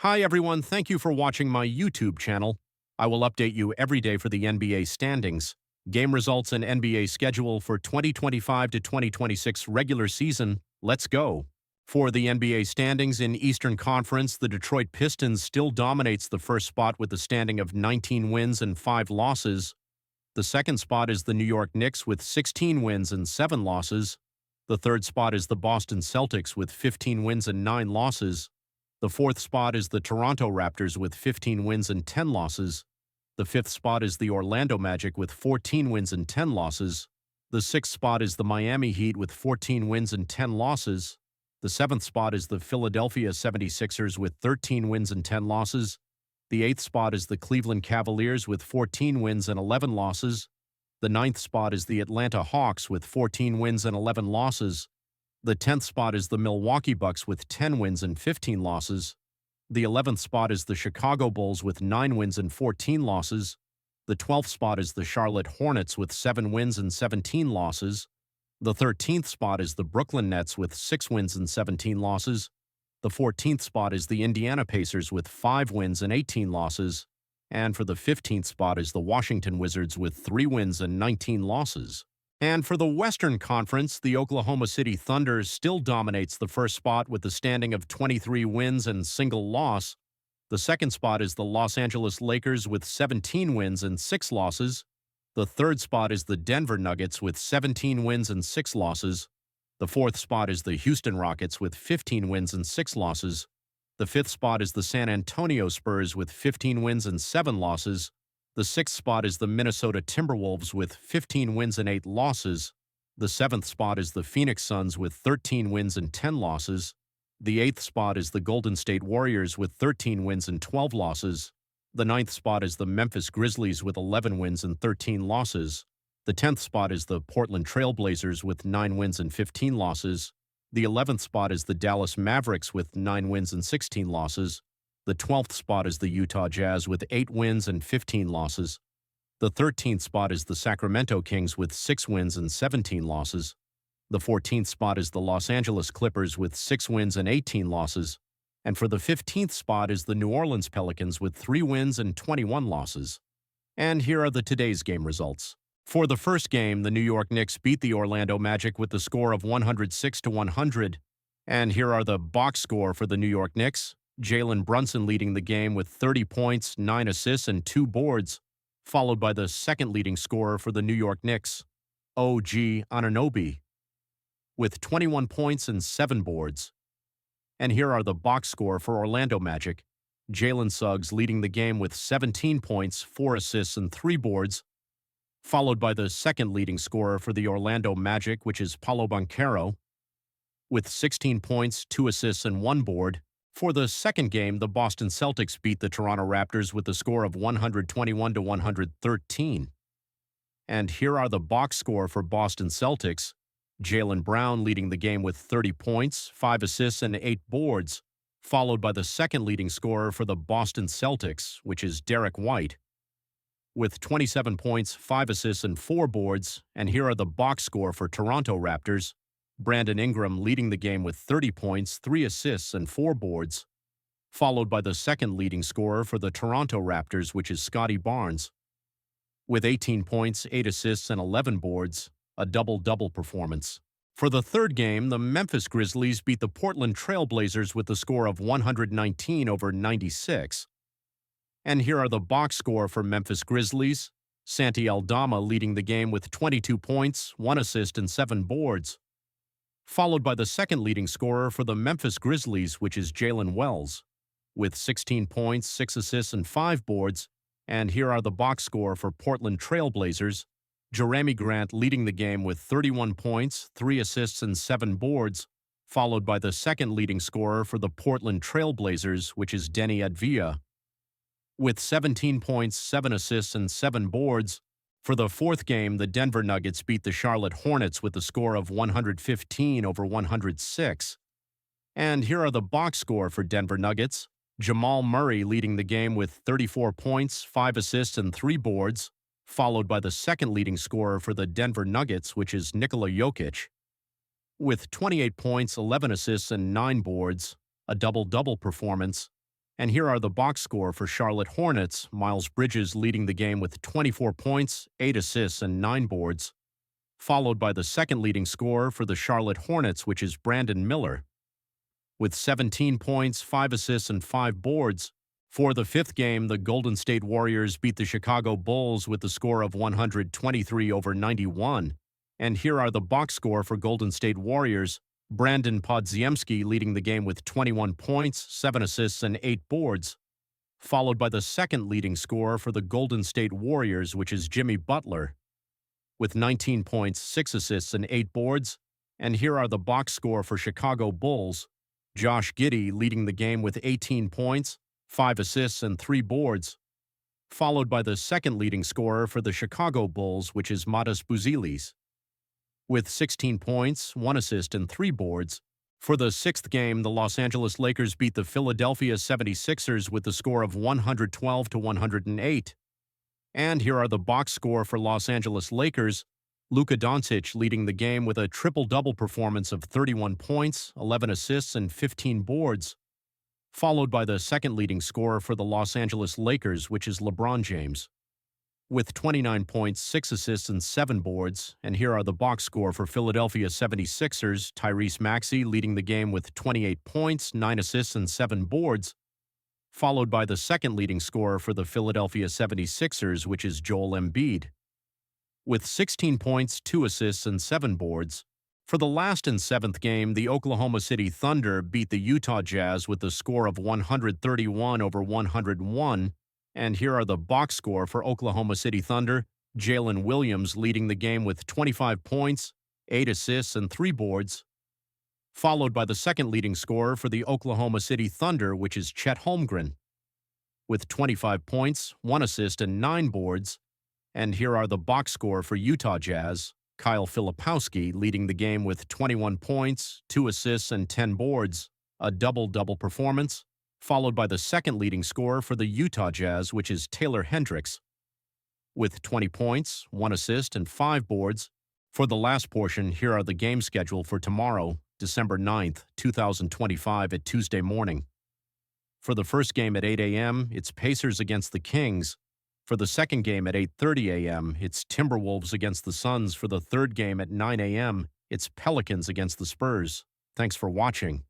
Hi everyone, thank you for watching my YouTube channel. I will update you every day for the NBA standings, game results and NBA schedule for 2025 to 2026 regular season. Let's go. For the NBA standings in Eastern Conference, the Detroit Pistons still dominates the first spot with a standing of 19 wins and 5 losses. The second spot is the New York Knicks with 16 wins and 7 losses. The third spot is the Boston Celtics with 15 wins and 9 losses. The fourth spot is the Toronto Raptors with 15 wins and 10 losses. The fifth spot is the Orlando Magic with 14 wins and 10 losses. The sixth spot is the Miami Heat with 14 wins and 10 losses. The seventh spot is the Philadelphia 76ers with 13 wins and 10 losses. The eighth spot is the Cleveland Cavaliers with 14 wins and 11 losses. The ninth spot is the Atlanta Hawks with 14 wins and 11 losses. The 10th spot is the Milwaukee Bucks with 10 wins and 15 losses. The 11th spot is the Chicago Bulls with 9 wins and 14 losses. The 12th spot is the Charlotte Hornets with 7 wins and 17 losses. The 13th spot is the Brooklyn Nets with 6 wins and 17 losses. The 14th spot is the Indiana Pacers with 5 wins and 18 losses. And for the 15th spot is the Washington Wizards with 3 wins and 19 losses. And for the Western Conference, the Oklahoma City Thunder still dominates the first spot with a standing of 23 wins and single loss. The second spot is the Los Angeles Lakers with 17 wins and 6 losses. The third spot is the Denver Nuggets with 17 wins and 6 losses. The fourth spot is the Houston Rockets with 15 wins and 6 losses. The fifth spot is the San Antonio Spurs with 15 wins and 7 losses. The sixth spot is the Minnesota Timberwolves with 15 wins and 8 losses. The seventh spot is the Phoenix Suns with 13 wins and 10 losses. The eighth spot is the Golden State Warriors with 13 wins and 12 losses. The ninth spot is the Memphis Grizzlies with 11 wins and 13 losses. The 10th spot is the Portland Trail Blazers with 9 wins and 15 losses. The 11th spot is the Dallas Mavericks with 9 wins and 16 losses. The 12th spot is the Utah Jazz with 8 wins and 15 losses. The 13th spot is the Sacramento Kings with 6 wins and 17 losses. The 14th spot is the Los Angeles Clippers with 6 wins and 18 losses. And for the 15th spot is the New Orleans Pelicans with 3 wins and 21 losses. And here are the today's game results. For the first game, the New York Knicks beat the Orlando Magic with the score of 106-100. And here are the box score for the New York Knicks. Jalen Brunson leading the game with 30 points, 9 assists, and 2 boards, followed by the second leading scorer for the New York Knicks, OG Anunoby, with 21 points and 7 boards. And here are the box score for Orlando Magic. Jalen Suggs leading the game with 17 points, 4 assists, and 3 boards, followed by the second leading scorer for the Orlando Magic, which is Paolo Banchero, with 16 points, 2 assists, and 1 board. For the second game, the Boston Celtics beat the Toronto Raptors with a score of 121-113. And here are the box score for Boston Celtics. Jaylen Brown leading the game with 30 points, 5 assists, and 8 boards, followed by the second leading scorer for the Boston Celtics, which is Derek White, with 27 points, 5 assists, and 4 boards. And here are the box score for Toronto Raptors. Brandon Ingram leading the game with 30 points, 3 assists, and 4 boards, followed by the second leading scorer for the Toronto Raptors, which is Scotty Barnes, with 18 points, 8 assists, and 11 boards, a double-double performance. For the third game, the Memphis Grizzlies beat the Portland Trail Blazers with a score of 119-96. And here are the box score for Memphis Grizzlies. Santi Aldama leading the game with 22 points, 1 assist, and 7 boards, followed by the second leading scorer for the Memphis Grizzlies, which is Jalen Wells, with 16 points, 6 assists, and 5 boards. And here are the box score for Portland Trail Blazers. Jerami Grant leading the game with 31 points, 3 assists, and 7 boards, followed by the second leading scorer for the Portland Trail Blazers, which is Denny Advia, with 17 points, 7 assists, and 7 boards. For the fourth game, the Denver Nuggets beat the Charlotte Hornets with a score of 115-106. And here are the box score for Denver Nuggets. Jamal Murray leading the game with 34 points, 5 assists, and 3 boards, followed by the second leading scorer for the Denver Nuggets, which is Nikola Jokic, with 28 points, 11 assists, and 9 boards, a double-double performance. And here are the box score for Charlotte Hornets. Miles Bridges leading the game with 24 points, 8 assists, and 9 boards, followed by the second leading scorer for the Charlotte Hornets, which is Brandon Miller, with 17 points, 5 assists, and 5 boards. For the fifth game, the Golden State Warriors beat the Chicago Bulls with the score of 123-91. And here are the box score for Golden State Warriors. Brandon Podziemski leading the game with 21 points, 7 assists, and 8 boards, followed by the second leading scorer for the Golden State Warriors, which is Jimmy Butler, with 19 points, 6 assists, and 8 boards. And here are the box score for Chicago Bulls. Josh Giddey leading the game with 18 points, 5 assists, and 3 boards, followed by the second leading scorer for the Chicago Bulls, which is Matas Buzelis, with 16 points, 1 assist, and 3 boards. For the sixth game, the Los Angeles Lakers beat the Philadelphia 76ers with the score of 112-108. And here are the box score for Los Angeles Lakers. Luka Doncic leading the game with a triple-double performance of 31 points, 11 assists, and 15 boards, followed by the second leading scorer for the Los Angeles Lakers, which is LeBron James, with 29 points, 6 assists, and 7 boards. And here are the box score for Philadelphia 76ers. Tyrese Maxey leading the game with 28 points, 9 assists, and 7 boards, followed by the second leading scorer for the Philadelphia 76ers, which is Joel Embiid, with 16 points, 2 assists, and 7 boards. For the last and seventh game, the Oklahoma City Thunder beat the Utah Jazz with the score of 131-101. And here are the box score for Oklahoma City Thunder. Jalen Williams leading the game with 25 points, 8 assists, and 3 boards, followed by the second leading scorer for the Oklahoma City Thunder, which is Chet Holmgren, with 25 points, 1 assist, and 9 boards. And here are the box score for Utah Jazz. Kyle Filipowski leading the game with 21 points, 2 assists, and 10 boards, a double-double performance, followed by the second leading scorer for the Utah Jazz, which is Taylor Hendricks, with 20 points, 1 assist, and 5 boards. For the last portion, here are the game schedule for tomorrow, December 9th, 2025 at Tuesday morning. For the first game at 8 a.m., it's Pacers against the Kings. For the second game at 8:30 a.m., it's Timberwolves against the Suns. For the third game at 9 a.m., it's Pelicans against the Spurs. Thanks for watching.